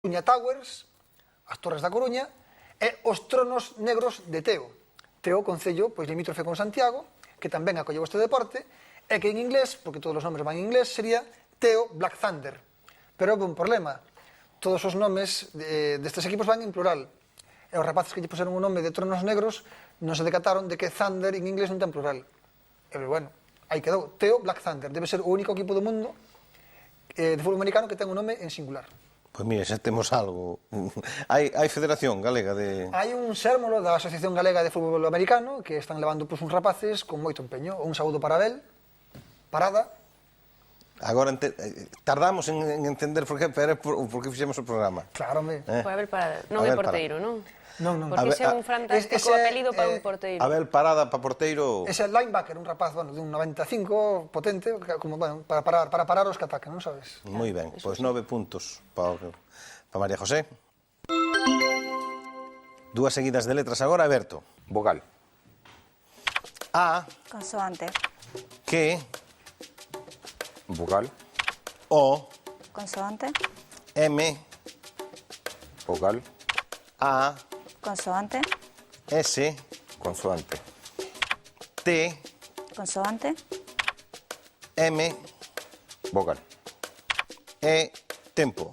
Coruña Towers, as Torres da Coruña, e os Tronos Negros de Teo. Teo, concello, pois limítrofe con Santiago, que tamén acolleu este deporte, e que en inglés, porque todos os nomes van en inglés, sería Teo Black Thunder. Pero houve un problema, todos os nomes destes equipos van en plural, e os rapaces que lle puseron o nome de Tronos Negros non se decataron de que Thunder en inglés non ten plural. E bueno, aí quedou, Teo Black Thunder, debe ser o único equipo do mundo de fútbol americano que ten un nome en singular. Pois mira, xa temos algo. Hai Federación Galega de... Hai un sérmolo da Asociación Galega de Fútbol Americano que están levando uns rapaces con moito empeño. Un saúdo para Abel, Parada. Agora tardamos en entender por que fixemos o programa. Claro, me. Pues Abel Parada, non é porteiro, non? Non. Porque ese é un fantástico apelido para un porteiro. Abel Parada para porteiro... Ese é linebacker, un rapaz, bueno, de un 95, potente, como, bueno, para parar os que atacan, non sabes? Moi ben, pois 9 puntos para María José. Dúas seguidas de letras agora, Berto. Vogal. A, Consoante. que, Vogal. O, Consoante. M, Vogal. A, Consoante. S, Consoante. T, Consoante. M, Vogal. E, tempo.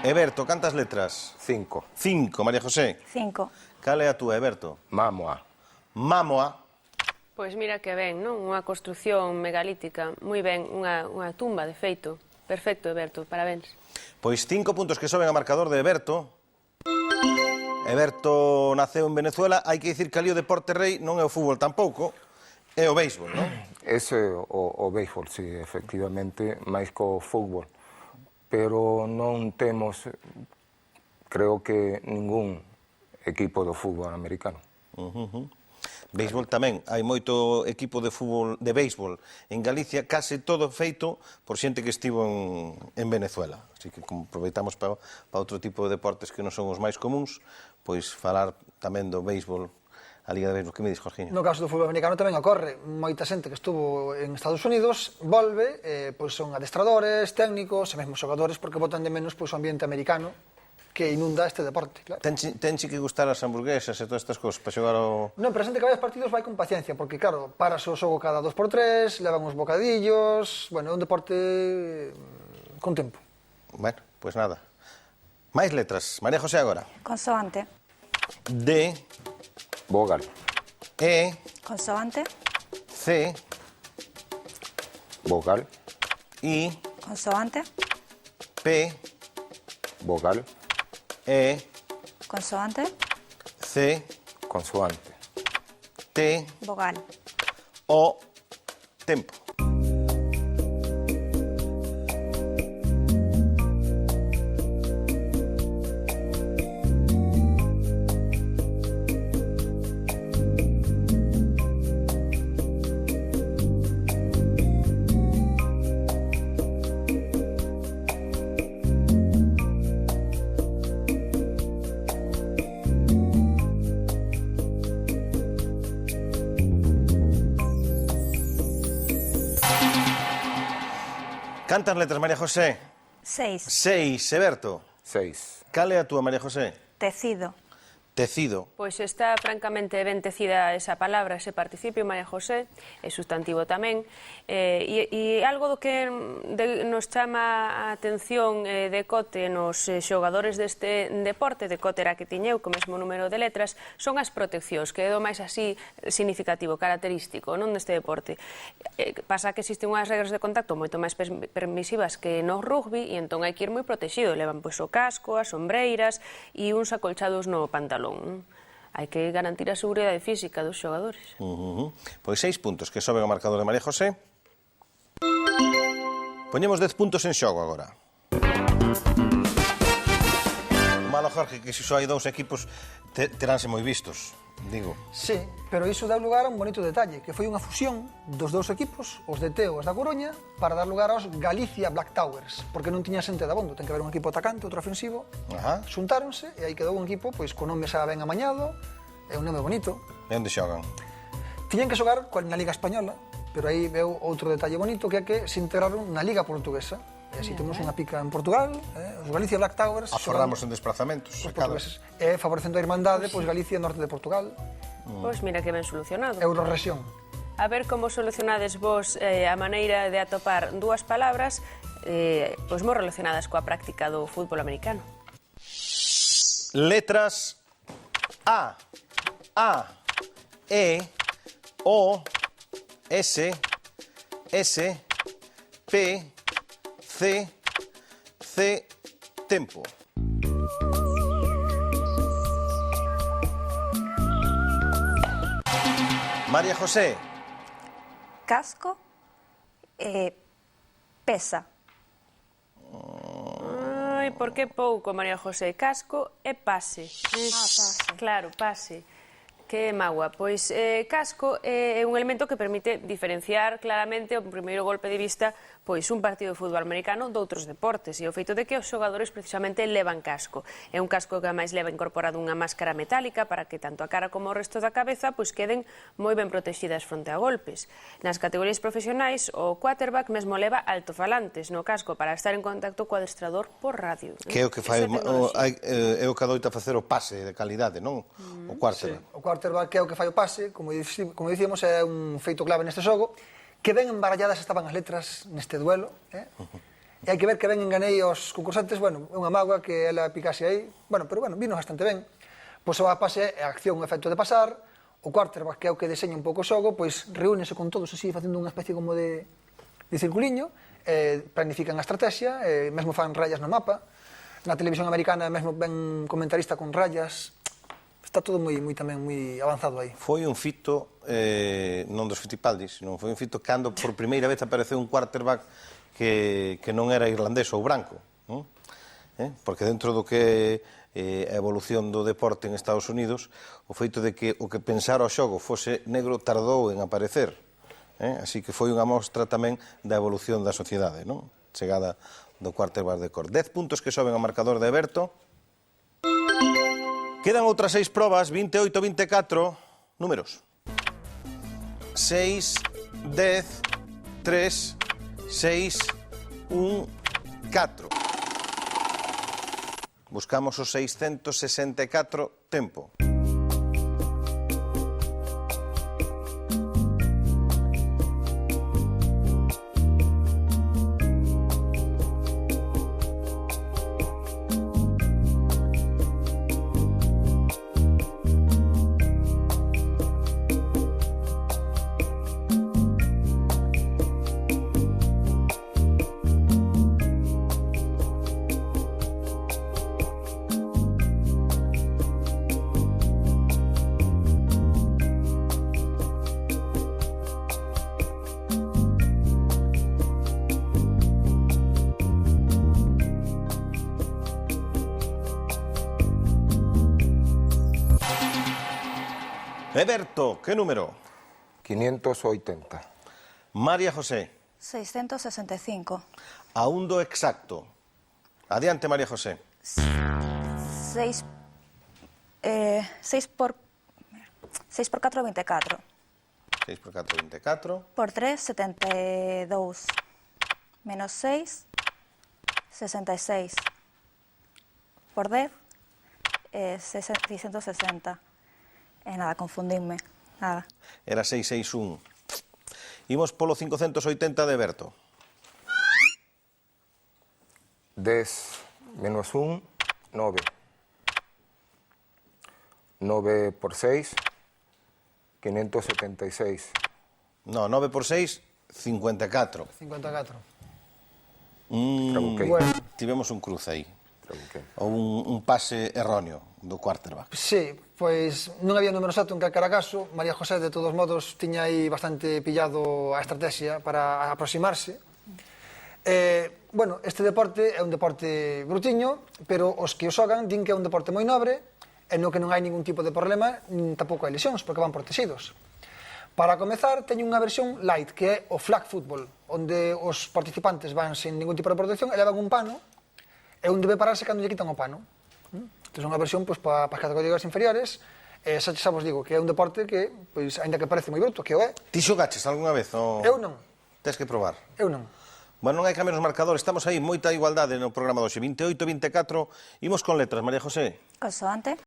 Eberto, cantas letras? 5. 5, María José. 5. Cal é a túa, Eberto? Mamoa. Mamoa. Pois mira que ben, non? Unha construción megalítica, moi ben, unha tumba, de feito. Perfecto, Eberto, parabéns. Pois 5 puntos que soben a marcador de Eberto. Eberto naceu en Venezuela, hai que dicir que ali o deporte rei non é o fútbol tampouco, é o béisbol, non? Ese é o béisbol, sí, efectivamente, máis co fútbol. Pero non temos, creo que, ningún equipo do fútbol americano. Béisbol tamén, hai moito equipo de fútbol de béisbol en Galicia, case todo feito por xente que estivo en Venezuela. Así que como aproveitamos para outro tipo de deportes que non son os máis comuns, pois falar tamén do béisbol, a Liga de Béisbol. Que me dis, Jorginho? No caso do fútbol americano tamén ocorre. Moita xente que estuvo en Estados Unidos volve, pois son adestradores, técnicos e mesmo xogadores porque botan de menos pois o ambiente americano que inunda este deporte, claro. Tenche que gustar as hamburguesas e todas estas cosas para xogar ao... Non, pero a xente que vai aos partidos vai con paciencia, porque claro, parase o xogo cada 2x3, levan os bocadillos, bueno, é un deporte con tempo. Bueno, pois nada. Máis letras. María José agora. Consoante. D, Vogal. E, Consoante. C, Vogal. I, Consoante. P, Vogal. E, Consoante. C, Consoante. T, Vogal. O, tempo. Cantas letras, María José? 6. 6, Eberto. 6. Cal é a túa, María José? Tecido. Tecido. Pois está francamente ben tecida esa palabra, ese participio, María José, é sustantivo tamén, e algo do que nos chama a atención de Cote nos xogadores deste deporte, de Cote era que tiñeu co mesmo número de letras, son as proteccións, que é do máis así significativo, característico, non deste deporte. Pasa que existen unhas regras de contacto moito máis permisivas que no rugby, e entón hai que ir moi protegido, levan pois o casco, as sombreiras e uns acolchados no pantalón. Hai que garantir a seguridade física dos xogadores. Pois 6 puntos que soben ao marcador de María José. Poñemos 10 puntos en xogo agora. Jorge, que se só hai 2 equipos teránse moi vistos, digo. Sí, pero iso dá lugar a un bonito detalle, que foi unha fusión dos 2 equipos, os de Teo e os da Coruña, para dar lugar aos Galicia Black Towers, porque non tiña xente de abondo, ten que haber un equipo atacante, outro ofensivo. Ajá. Xuntáronse e aí quedou un equipo pois con nome xa ben amañado, e un nome bonito. E onde xogan? Tiñan que xogar na Liga Española, pero aí veu outro detalle bonito, que é que se integraron na Liga Portuguesa. E así temos unha pica en Portugal, os Galicia Black Towers Aforramos en desplazamentos. os portugueses. E favorecendo a irmandade, pois Galicia, norte de Portugal, Pois mira que ben solucionado. Eurorrexión. A ver como solucionades vos a maneira de atopar 2 palabras pois moi relacionadas coa práctica do fútbol americano. Letras A, E, O, S, P, C, tempo. María José, Casco, pesa. Ai, por que pouco, María José? Casco e pase. Pase. Claro, pase. Que magua. Pois casco é un elemento que permite diferenciar claramente o primeiro golpe de vista pois un partido de fútbol americano doutros deportes e o feito de que os xogadores precisamente levan casco. É un casco que ademais leva incorporado unha máscara metálica para que tanto a cara como o resto da cabeza pois queden moi ben protegidas fronte a golpes. Nas categorías profesionais o quarterback mesmo leva altofalantes no casco para estar en contacto co adestrador por radio. que é o que fai é o que adoita facer o pase de calidade, non? O quarterback. O quarterback é o que fai o pase, como dicíamos, é un feito clave neste xogo, que ben embaralladas estaban as letras neste duelo, e hai que ver que ben enganei aos concursantes, bueno, é unha mágoa que ela picase aí, bueno, pero bueno, vino bastante ben. Pois o pase é a acción, o efecto de pasar, o quarterback, que é o que deseña un pouco o xogo, pois reúnese con todos así, facendo unha especie como de circuliño, planifican a estrategia, mesmo fan rayas no mapa, na televisión americana mesmo ben comentarista con rayas, está todo moi tamén moi avanzado aí. Foi un fito, non dos Fittipaldis, non foi un fito cando por primeira vez apareceu un quarterback que non era irlandés ou branco, non? Porque dentro do que a evolución do deporte en Estados Unidos, o feito de que o que pensara o xogo fose negro tardou en aparecer, así que foi unha mostra tamén da evolución da sociedade, non? Chegada do quarterback de cor. 10 puntos que soben ao marcador de Berto. Quedan outras 6 probas, 28-24, números. 6, 10, 3, 6, 1, 4. Buscamos os 664, tempo. Berto, que número? 580. María José, 665. a un do exacto. Adiante, María José. 6 por 4, 24. 6 por 4, 24. Por 3, 72. Menos 6, 66. Por 10, 660. Nada, confundinme. Nada. Era 661. Imos polo 580 de Berto. 10 menos 1, 9. 9 por 6, 576. No, 9 por 6, 54. 54. Trabuquei. Bueno, Tivemos un cruce aí. Trabuquei. Ou un pase erróneo do quarterback. sí, pois non había número exacto en calquera caso. María José, de todos modos, tiña aí bastante pillado a estrategia para aproximarse. bueno, este deporte é un deporte brutiño, pero os que o xogan din que é un deporte moi nobre e no que non hai ningún tipo de problema, nin tampouco hai lesións, porque van protegidos. Para comezar, teño unha versión light, que é o flag football, onde os participantes van sin ningún tipo de protección e levan un pano, e un debe pararse cando lle quitan o pano. Entón, é unha versión para as categorías inferiores, e xa vos digo que é un deporte que, pois, aínda que parece moi bruto, que o é. Ti xogaches algunha vez? Eu non. Tes que probar. Eu non. Bueno, non hai cambios nos marcadores, estamos aí, moita igualdade no programa de hoxe, 28-24, imos con letras, María José. Consoante.